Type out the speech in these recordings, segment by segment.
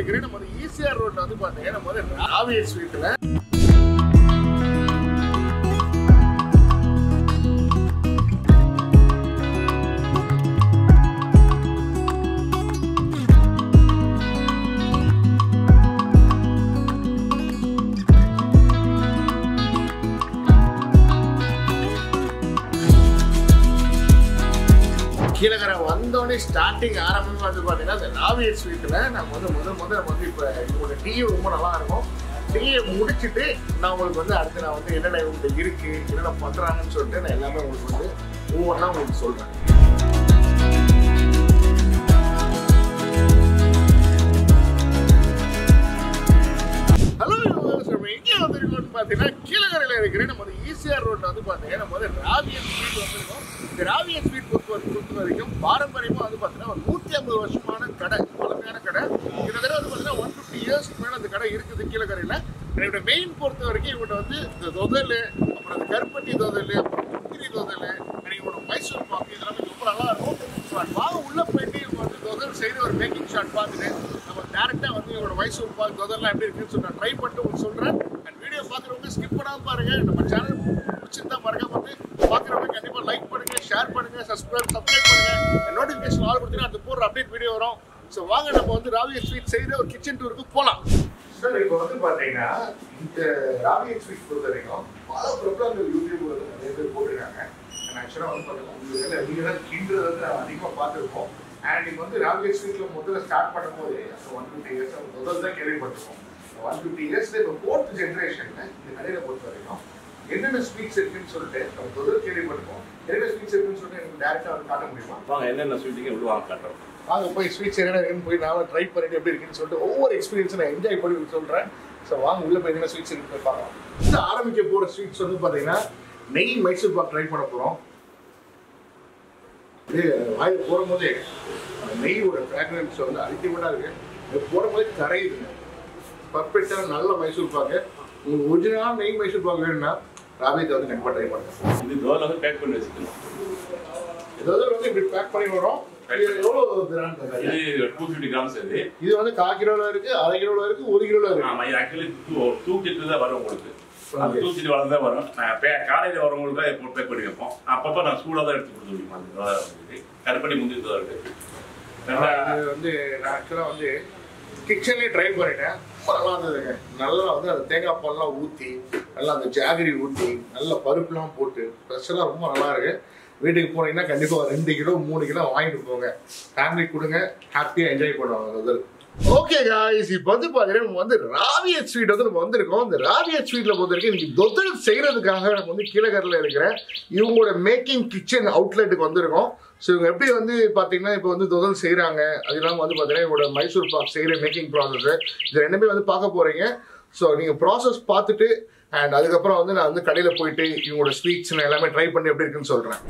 இருக்கிறேன். நம்ம வந்து ஈசிஆர் ரோட்ல வந்து பாத்தீங்கன்னா நம்ம வந்து ராவியல் ஸ்வீட்ல கீழக்கரை வந்தோடனே ஸ்டார்டிங் ஆரம்பமே வந்து பார்த்தீங்கன்னா இந்த ராவியல் ஸ்வீட்டில் நம்ம வந்து முதல்ல வந்து இப்போ உங்களோட டீ ரொம்ப நல்லா இருக்கும். டீயை முடிச்சுட்டு நான் உங்களுக்கு வந்து அடுத்து நான் வந்து என்னென்ன உங்களுக்கு இருக்குது என்னென்ன பண்ணுறாங்கன்னு சொல்லிட்டு நான் எல்லாமே உங்களுக்கு வந்து ஒவ்வொன்றா உங்களுக்கு சொல்கிறேன். ஹலோ எங்கே வந்துருக்கோம்னு பார்த்தீங்கன்னா கீழக்கரையில் இருக்கிறேன். நம்ம வந்து ஈசிஆர் ரோட்டில் வந்து பார்த்தீங்கன்னா நம்ம வந்து ராவியல் ஸ்வீட் வந்துருக்கோம். இந்த ராவியல் ஸ்வீட் பொறுத்த வரைக்கும் பாரம்பரியமாக வந்து பார்த்தீங்கன்னா ஒரு 150 வருஷமான கடை, பழமையான கடை. கிட்டத்தட்ட வந்து பார்த்தீங்கன்னா 150 இயர்ஸ்க்கு மேலே அந்த கடை இருக்குது கீழக்கரையில். என்னோட மெயின் பொறுத்த வரைக்கும் இவங்கள்ட்ட வந்து இந்த தொதல், அப்புறம் அந்த கருப்பட்டி தொதல், அப்புறம் முந்திரி தொதல், இவங்களோட மைசூர் பாக்கு இதெல்லாமே ரொம்ப நல்லா இருக்கும். ஸோ அது வாங்க உள்ளே போயிட்டு இவங்க வந்து தொதல் செய்து ஒரு மேக்கிங் ஷாட் பார்த்துட்டு நம்ம டேரெக்டாக வந்து இவங்களோட மைசூர் பாக்கு தொதல்லாம் எப்படி இருக்குன்னு சொல்லி நான் ட்ரை பண்ணிட்டு உங்களுக்கு சொல்கிறேன். அண்ட் வீடியோ பார்க்குறவங்க ஸ்கிப் பண்ணாமல் பாருங்கள். நம்ம சேனல் பிடிச்சிருந்தா மறக்காம வந்து பார்க்குறவங்க கண்டிப்பாக லைக் பண்ணுங்கள், ஷேர் பண்ணுங்கள், சப்ஸ்கிரைப் பண்ணுங்கள். நோட்டிஃபிகேஷன் ஆல் கொடுத்தீங்கன்னா அது போகிற அப்டேட் வீடியோ வரும். ஸோ வாங்க நம்ம வந்து ராவியல் ஸ்வீட் செய்கிற ஒரு கிச்சன் டூருக்கு போகலாம். சார் இப்போ வந்து பார்த்தீங்கன்னா இந்த ராவியல் ஸ்வீட் பொறுத்த வரைக்கும் பல பிரபலங்கள் யூடியூப் வந்து நிறைய பேர் போட்டிருக்காங்க. அண்ட் ஆக்சுவலாக வந்து பார்த்தீங்கன்னா நீங்கள் தான் கிண்டுறது வந்து நம்ம அதிகமாக பார்த்துருக்கோம். அண்ட் இப்போ வந்து ராவியல் ஸ்வீட்டில் முதல்ல ஸ்டார்ட் பண்ணும்போது 150 இயர்ஸ் முதல் தான் கேள்விப்பட்டிருக்கோம். 150 இயர்ஸில் இப்போ 4th ஜென்ரேஷனில் இந்த கடையில் பொறுத்த வரைக்கும் என்னென்ன ஸ்வீட்ஸ் இருக்குன்னு சொல்லிட்டு நம்ம முதல் கேள்விப்பட்டிருக்கோம். என்னென்ன ஸ்வீட்ஸ் இருக்குன்னு சொல்லிட்டு எனக்கு டேரெக்டாக வந்து காட்ட முடியுமா? வாங்க, என்னென்ன ஸ்வீட்டுக்கு எவ்வளோ வாங்க காட்டுறோம். வாங்க போய் ஸ்வீட்ஸ் என்னென்ன இருக்குன்னு போய் நான் ட்ரை பண்ணிட்டு எப்படி இருக்குன்னு சொல்லிட்டு ஒவ்வொரு எக்ஸ்பீரியன்ஸை நான் என்ஜாய் பண்ணி சொல்கிறேன். ஸோ வாங்க உள்ளே போய் என்னென்ன ஸ்வீட்ஸ் இருக்குன்னு போய் பார்க்கலாம். இந்த ஆரம்பிக்க போகிற ஸ்வீட்ஸ் வந்து பார்த்தீங்கன்னா நெய் மைசூர் பாக் ட்ரை பண்ண போகிறோம். இது வாயில் போடும்போதே நெய்யோட ஃப்ராக்ரன்ஸ் வந்து அல்டிமேட்டாக இருக்குது. இது போடும்போதே கரையுதுங்க. பர்ஃபெக்டாக நல்ல மைசூர் பாக்கு. உங்களுக்கு ஒரிஜினலாக நெய் மைசூர் பாக்கு வேணும்னா ராவியத்தை வந்து கண்டிப்பாக ட்ரை பண்ணுங்க. இது தோலை வந்து பேக் பண்ணி வச்சுக்கணும். ஏதாவது வந்து இப்படி பேக் பண்ணி வரும். எவ்வளோ கிராம்? இது 250 கிராம்ஸ். இது வந்து 1/4 கிலோல இருக்கு, 1/2 கிலோல இருக்கு, 1 கிலோல இருக்கு. ஆமாம், இது ஆக்சுவலி தூக்கிட்டு தான் வரும் உங்களுக்கு. அது தூக்கிட்டு வளர்ந்து தான் வரும். நான் காலையில் வரவங்களுக்கு தான் போட்டு பேக் பண்ணி வைப்போம். அப்பப்போ நான் சூடாக தான் எடுத்து கொடுத்து முடியுமா. கருப்பட்டி முந்திரி தான் இருக்கு. இது வந்து நான் ஆக்சுவலாக வந்து கிச்சன்லேயே ட்ரை பண்ணிட்டேன். நல்லா இருந்ததுங்க. நல்லா வந்து அந்த தேங்காய் பால்லாம் ஊற்றி நல்லா அந்த ஜாகரி ஊற்றி நல்ல பருப்புலாம் போட்டு ஸ்பெஷலாக ரொம்ப நல்லா இருக்கு. வீட்டுக்கு போனீங்கன்னா கண்டிப்பாக 2 கிலோ 3 கிலோ வாங்கிட்டு போங்க. ஃபேமிலி கொடுங்க, ஹாப்பியாக என்ஜாய் பண்ணுவாங்க. ஓகே காய்ஸ், இப்போ வந்து பார்த்தீங்கன்னா நம்ம வந்து ராவியல் ஸ்வீட் வந்து நம்ம வந்திருக்கோம். இந்த ராவியல் ஸ்வீட்டில் பொறுத்த வரைக்கும் இன்னைக்கு தொதல் செய்கிறதுக்காக நம்ம வந்து கீழக்கரையில் இருக்கிற இவங்களோட மேக்கிங் கிச்சன் அவுட்லெட்டுக்கு வந்திருக்கோம். ஸோ இவங்க எப்படி வந்து பார்த்தீங்கன்னா இப்போ வந்து தொதல் செய்கிறாங்க, அது இல்லாமல் வந்து பார்த்தீங்கன்னா இவங்களோட மைசூர் பாக் செய்கிற மேக்கிங் ப்ராசஸ் இது ரெண்டுமே வந்து பார்க்க போகிறீங்க. ஸோ நீங்கள் ப்ராசஸ் பார்த்துட்டு அண்ட் அதுக்கப்புறம் வந்து நான் வந்து கடையில் போயிட்டு இவங்களோட ஸ்வீட்ஸ் நான் எல்லாமே ட்ரை பண்ணி எப்படி இருக்குன்னு சொல்கிறேன்.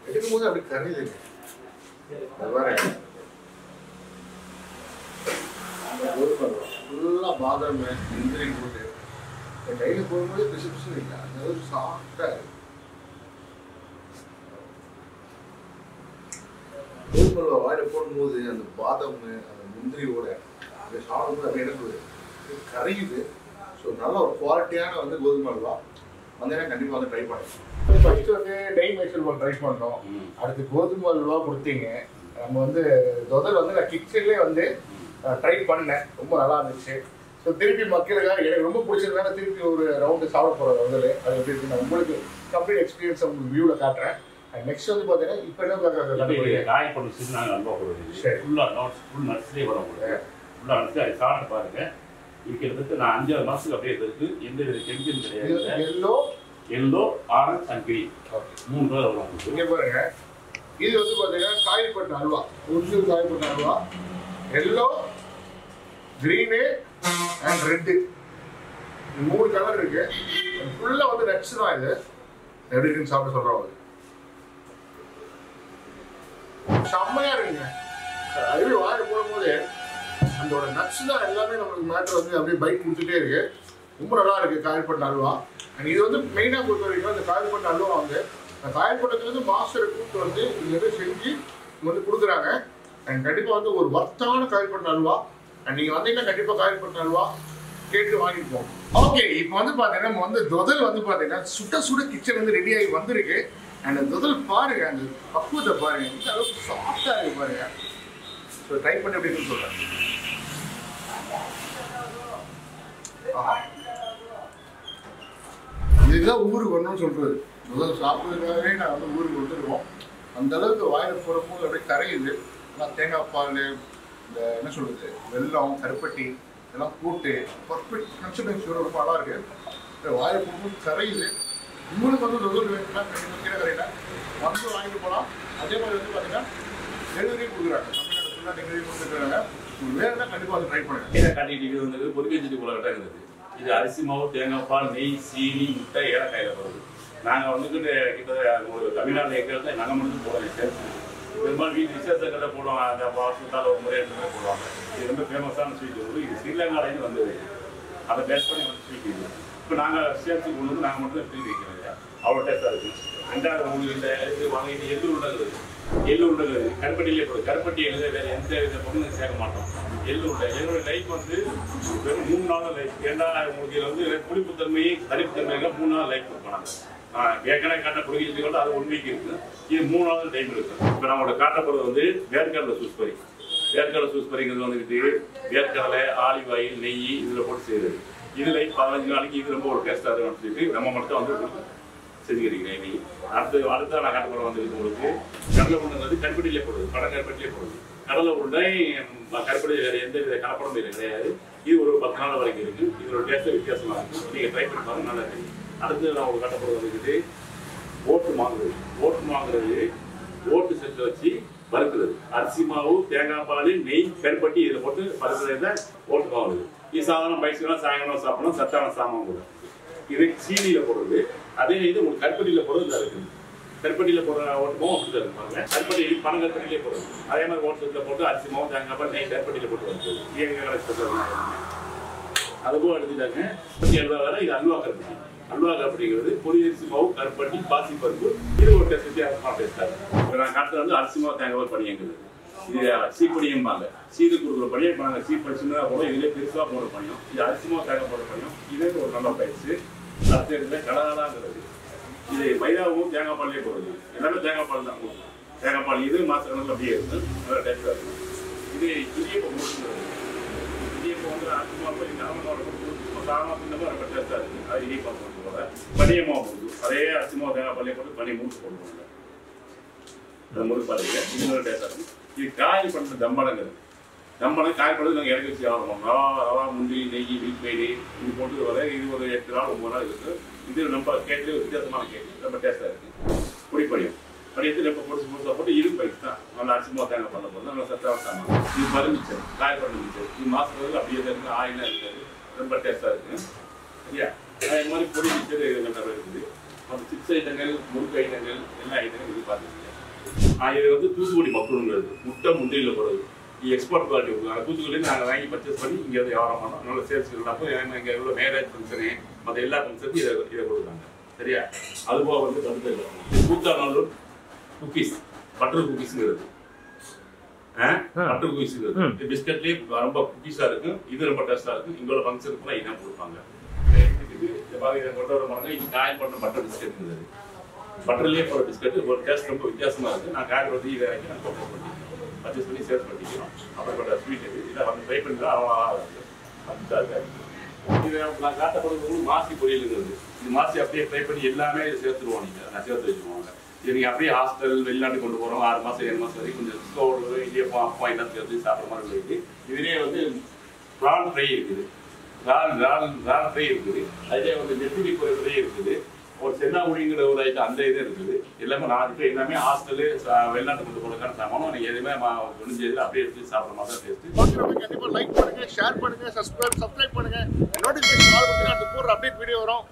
எடுக்கும்போது அப்படி கரையுதுங்க. ஃபுல்லாக பாதாம் முந்திரி போட்டு கையில் போடும்போது பிசு பிசுன்னு இல்லை, அந்த அளவுக்கு சாஃப்டாக இருக்கு. கோதுமை வாயில் போடும்போது அந்த பாதாம் அந்த முந்திரியோட அந்த சாப்பிடும்போது அப்படி எனக்கு கரையுது. ஸோ நல்ல ஒரு குவாலிட்டியான வந்து கோதுமை அல்வா வந்தீங்கன்னா கண்டிப்பாக வந்து ட்ரை பண்ணுங்க. ஃபர்ஸ்ட் வந்து நெய் மைசூர் பாக் ட்ரை பண்ணோம். அடுத்து கோதுமை அல்வா கொடுத்தீங்க. நம்ம வந்து தொதல் வந்து நான் கிச்சன்லேயே வந்து ட்ரை பண்ணேன், ரொம்ப நல்லா இருந்துச்சு. ஸோ திருப்பி மக்களுக்காக எனக்கு ரொம்ப பிடிச்சதுனால திருப்பி ஒரு ரவுண்டு சாப்பிட போகிற தொதல் அது எப்படி இருக்கு நான் உங்களுக்கு கம்ப்ளீட் எக்ஸ்பீரியன்ஸ் உங்களுக்கு வியூவில் காட்டுறேன். நெக்ஸ்ட் வந்து பார்த்தீங்கன்னா இப்போ என்ன காய் பண்ணி நாங்கள் அல்வா போடுவோம். சரி, ஃபுல் நட்ஸ்லேயே வரும் உங்களுக்கு. ஃபுல்லாக நட்ஸ் அதை சாப்பிட்டு பாருங்க. இருக்கிறதுக்கு நான் 5-6 மாதத்துக்கு அப்படியே இருக்கு. எந்த வித கெமிக்கலும் கிடையாது. Yellow orange and green 3 colour வரும். இங்கே பாருங்க, இது வந்து பார்த்தீங்கன்னா காய்பட்ட அல்வா, ஒரிஜினல் காய்பட்ட halwa. Yellow, green and red 3 colour இருக்கு. ஃபுல்லாக வந்து நட்ஸ் தான். இது எப்படி இருக்குன்னு சாப்பிட சொல்கிறோம். செம்மையா இருக்குங்க. அதுவே வாயில் போடும்போது அதோட நட்ஸ் தான் எல்லாமே நம்மளுக்கு மேட்டர் வந்து அப்படியே பைக் கொடுத்துட்டே இருக்கு. ரொம்ப நல்லா இருக்கு காயல்பட்ட அல்வா. அண்ட் இது வந்து மெயினாக பொறுத்த வரைக்கும் அந்த காயல்பட்ட அல்வா வந்து காயல்பட்டத்துலேருந்து மாஸ்டரை கூப்பிட்டு வந்து இங்கே செஞ்சு வந்து கொடுக்குறாங்க. அண்ட் கண்டிப்பாக வந்து ஒரு வர்த்தான காயல்பட்ட அல்வா. அண்ட் நீங்கள் வந்தீங்கன்னா கண்டிப்பாக காயல்பட்ட அல்வா கேட்டு வாங்கிட்டு போவோம். ஓகே, இப்போ வந்து பார்த்தீங்கன்னா நம்ம வந்து தொதல் வந்து பார்த்தீங்கன்னா சுட சுட கிச்சன் வந்து ரெடி ஆகி வந்திருக்கு. அண்ட் அந்த தொதல் பாருங்க, அந்த பக்குவத்தை பாருங்க, இந்த அளவுக்கு சாஃப்டாக இருக்கு பாருங்க. ஸோ ட்ரை பண்ணி அப்படின்னு சொல்கிறேன். இதுதான் ஊருக்கு வரணும்னு சொல்றது. முதல் சாப்பிட்றதுக்காகவே நான் வந்து ஊருக்கு வந்துருக்கோம். அந்த அளவுக்கு வாயில் போடும்போது அப்படியே கரையுது. ஆனால் தேங்காய் பால், இந்த என்ன சொல்றது, வெல்லம், கருப்பட்டி இதெல்லாம் போட்டு பர்ஃபெக்ட் கன்சிஸ்டன்சியோட ரொம்ப நல்லா இருக்கு. வாயில் போடும்போது கரையுது. உங்களுக்கு வந்து தொழில் வேணும்னா கீழக்கரையில் வந்து வாங்கிட்டு போகலாம். அதே மாதிரி வந்து பார்த்தீங்கன்னா டெலிவரியும் கொடுக்குறாங்க. தமிழ்நாடு ஃபுல்லாக டெலிவரி கொடுத்துருக்காங்க. வேணும்னா கண்டிப்பாக வந்து ட்ரை பண்ணுங்க. இதை கட்டிட்டு வந்து பொறிக்கஞ்சிட்டு போல கட்ட இருந்தது. இது அரிசி மாவு, தேங்காய் பால், நெய், சீனி, முட்டை, ஏலக்காயில் வருது. நாங்கள் வந்துட்டு கிட்ட ஒரு தமிழ்நாட்டில் எங்கே நாங்கள் மட்டும் போடுவோம். பெரும்பாலும் வீட்டு விசேஷங்களை போடுவாங்க. அந்த வாசத்தால் ஒரு முறை 2 முறை போடுவாங்க. இது ரொம்ப ஃபேமஸான ஸ்வீட். இது ஸ்ரீலங்காலேருந்து வந்தது. அதை டேஸ்ட் பண்ணி வந்து ஸ்வீட் இது. இப்போ நாங்கள் சேர்த்து கொண்டு வந்து நாங்கள் மட்டும் ஃப்ரீ வைக்கிறோம். அவ்வளோ டேஸ்ட்டாக இருக்குது. 2வது உங்களுக்கு இந்த இது வாங்கிட்டு எள்ளு உருளைகள் கருப்பட்டியிலே போடுது. கருப்பட்டி எழுத வேறு எந்த வித பொருளும் சேர்க்க மாட்டோம். எள்ளு உருளை என்னோட லைஃப் வந்து வெறும் 3 நாள் லைஃப். ஏன்னா உங்களுக்கு வந்து புளிப்புத்தன்மை, தரிப்புத்தன்மைகள் 3 நாள் லைஃப் கொடுப்போம். ஏற்கனவே காட்ட குடிக்கிட்டு கூட அது 1 வீக் இருக்குது. இது 3 நாள் டைம் இருக்குது. இப்போ நம்மளோட காட்டப்படுறது வந்து வேர்க்கடலை சூஸ்பரி. வேர்க்கடலை சூஸ்பரிங்கிறது வந்துக்கிட்டு வேர்க்கடலை, ஆலிவ் ஆயில், நெய் இதில் போட்டு செய்யுது. இதில் 15 நாளைக்கு இது ரொம்ப ஒரு டேஸ்ட்டாக இருக்குன்னு சொல்லிட்டு நம்ம மட்டும் வந்து செஞ்சுக்கிறீங்க. நெய் அடுத்த நான் காட்டப்படுற வந்து உங்களுக்கு கடலை உருண்டை வந்து கருப்பட்டியிலே போடுது. கருப்பட்டிலே போடுது. கடலை உருண்டை கருப்பட்டி வேறு எந்த வித கலப்படம் கிடையாது. இது ஒரு 10 நாள் வரைக்கும் இருக்குது. இதோட டேஸ்ட்டு வித்தியாசமாக இருக்குது. நீங்கள் ட்ரை பண்ணி பாருங்க, நல்லா இருக்குது. அடுத்து நான் உங்களுக்கு காட்டப்படுறது வந்துக்கிட்டு ஓட்டு வாங்குறது ஓட்டு செஞ்சு வச்சு வறுக்கிறது. அரிசி மாவு, தேங்காய் பால், நெய், கருப்பட்டி இதில் போட்டு வறுக்கிறது தான் ஓட்டு வாங்குறது. இது சாதாரண பைசெல்லாம் சாயங்காலம் சாப்பிடணும். சத்தான சாமான் கூட. இது சீனியில் போடுறது. அதே இது உங்களுக்கு கருப்பட்டியில் போடுறது தான் இருக்குது. கருப்பட்டியில் போடுற ஓட்டுமாவும் அப்படிதான் இருப்பாங்க. கருப்பட்டி பணம் கருப்பட்டிலே போடுறது. அதே மாதிரி ஓட்டத்தில் போட்டு அரிசி மாவு, தேங்காய் பால், நெய், கருப்பட்டியில் போட்டு வறுக்கிறது. அதுபோல் எடுத்துட்டாங்க. 70 வேலை. இது அல்வா கருப்பட்டி. அல்வா கருப்பட்டிங்கிறது பொரியரிசி மாவு, கருப்பட்டி, பாசி பருப்பு. இது ஒரு டேஸ்ட் வித்தியாசமான டேஸ்ட்டாக இருக்கும். இப்போ நான் காட்டுறது வந்து அரிசி மாவு, தேங்காய் பால் பணியங்கிறது. இது சீப்படியும்பாங்க. சீது கொடுக்குற பணியை இப்போ நாங்கள் சீப்படி சின்னதாக போடுவோம். இதுலேயே பெருசாக போடுற பணியும். இது அரிசி மாவு, தேங்காய் போடுற பணியும். இதே ஒரு நல்ல பயிற்சி. அடுத்த இடத்துல கடலாங்கிறது. இது மைதாவும் தேங்காய் பால்லேயே போடுறது. எல்லாமே தேங்காய் பால் தான் போடுவோம். தேங்காய் பால் இது மாசக்கணக்கில் அப்படியே இருக்கும். நல்லா டேஸ்ட்டாக இருக்கும். இது இடியப்பம் போட்டுங்கிறது. இடியப்பம் வந்து அரிசி மாவு போய் சாதாரணமாக இந்த மாதிரி ரொம்ப டேஸ்ட்டாக இருக்குது. அது இடியப்பம் போட்டு போட பனிய மாவு போடுது. அதே அரிசி மாவு, தேங்காய் பால்லேயே போட்டு பனி மூட்டு போடுவாங்க. அந்த முறுக்கு பாருங்க, இன்னொரு டேஸ்ட்டாக இருக்கும். இது காய் பண்ணுற தம்படங்கிறது. தம்படம் காய் பண்ணுறது நாங்கள் இறக்கி வச்சு ஆகணும். ரவா, முந்திரி, நெய், மில்க் மேடு இது போட்டு வர இது ஒரு 8 நாள் 9 நாள் இருக்குது. இது நம்ம கேட்டு வித்தியாசமான கேட்டு ரொம்ப டேஸ்ட்டாக இருக்குது. பொடிப்படியும் படியத்து ரொம்ப பொடிச்சு போட்டு இது பைக் தான் நல்லா அரிசி மாவு தேங்காய் பண்ண போது நல்லா சத்தான சாமான். இது மருந்துச்சல், காய் பண்ண மிச்சல். இது மாதத்துக்கு அப்படியே தான் இருக்குது. ஆயிலாக இருக்காது. ரொம்ப டேஸ்ட்டாக இருக்குது. சரியா? அதே மாதிரி பொடி மிச்சர் இதுகள் நிறைய இருக்குது. மற்ற சிப்ஸ் ஐட்டங்கள், முறுக்கு ஐட்டங்கள், எல்லா ஐட்டங்களும் இது பார்த்துருக்கீங்க. இது வந்து தூத்துக்குடி மக்களுங்கிறது. முட்டை முந்திரியில் போடுறது. இது எக்ஸ்போர்ட் குவாலிட்டி கொடுக்குறாங்க. தூத்துக்குடியிலேருந்து நாங்கள் வாங்கி பர்ச்சேஸ் பண்ணி இங்கே வந்து வியாபாரம் பண்ணோம். நல்ல சேல்ஸ் இருந்தப்போ இங்கே எவ்வளோ மேரேஜ் ஃபங்க்ஷனு மற்ற எல்லா ஃபங்க்ஷனுக்கும் இதை கொடுக்குறாங்க. சரியா? அதுபோக வந்து கருத்து கூத்தாநல்லூர் குக்கீஸ், பட்டர் குக்கீஸுங்கிறது. பட்டர் குக்கீஸுங்கிறது பிஸ்கட்லேயே ரொம்ப குக்கீஸாக இருக்கும். இது ரொம்ப டேஸ்ட்டாக இருக்கும். இங்கே ஃபங்க்ஷனுக்குலாம் இதான் கொடுப்பாங்க. இதை கொண்டு வர மாதிரி இது காயில் பண்ண பட்டர் பிஸ்கட்டுங்கிறது. பட்டர்லேயே போகிற பிஸ்கட் ஒரு டேஸ்ட் ரொம்ப வித்தியாசமாக இருக்குது. நான் காய் பண்ணி இதை நான் போட்டு பர்ச்சேஸ் பண்ணி சேல்ஸ் பண்ணிக்கிறோம். அப்படிப்பட்ட ஸ்வீட் இது. இதை வந்து ட்ரை பண்ணி அவ்வளோ இது நான் காட்டப்படுறது மாசி பொரியலுங்கிறது. இது மாசி அப்படியே ட்ரை பண்ணி எல்லாமே சேர்த்துருவோம். நீங்கள் நான் சேர்த்து வச்சுருவாங்க. இது நீங்கள் அப்படியே ஹாஸ்டல் வெளிநாட்டு கொண்டு போகிறோம் 6 மாதம் 7 மாதம் வரைக்கும் கொஞ்சம் ஸ்டோர் இடியப்பம் அப்பா எல்லாம் சேர்த்து சாப்பிட்ற மாதிரி இருக்குது. இதுலேயே வந்து ப்ரான் ஃப்ரை இருக்குது, ரால் ஃப்ரை இருக்குது, அதே வந்து நெத்திலி ஃப்ரை இருக்குது, ஒரு சென்னாமொழிங்கிற ஒரு ஐட்டம் அந்த இது இருக்குது. எல்லாமே நான் இப்போ எல்லாமே ஹாஸ்டலு வெளிநாட்டு கொண்டு போகிறதுக்கான சாமானும் நீங்கள் எதுவுமே முடிஞ்சது அப்படியே எடுத்து சாப்பிட்ற மாதிரி தான் டேஸ்ட்டு. கண்டிப்பாக லைக் பண்ணுங்க, ஷேர் பண்ணுங்க, சப்ஸ்கிரைப் பண்ணுங்க, நோட்டிஃபிகேஷன் ஆல் பண்ணுங்க. அந்த போடுற அப்டேட் வீடியோ வரும்.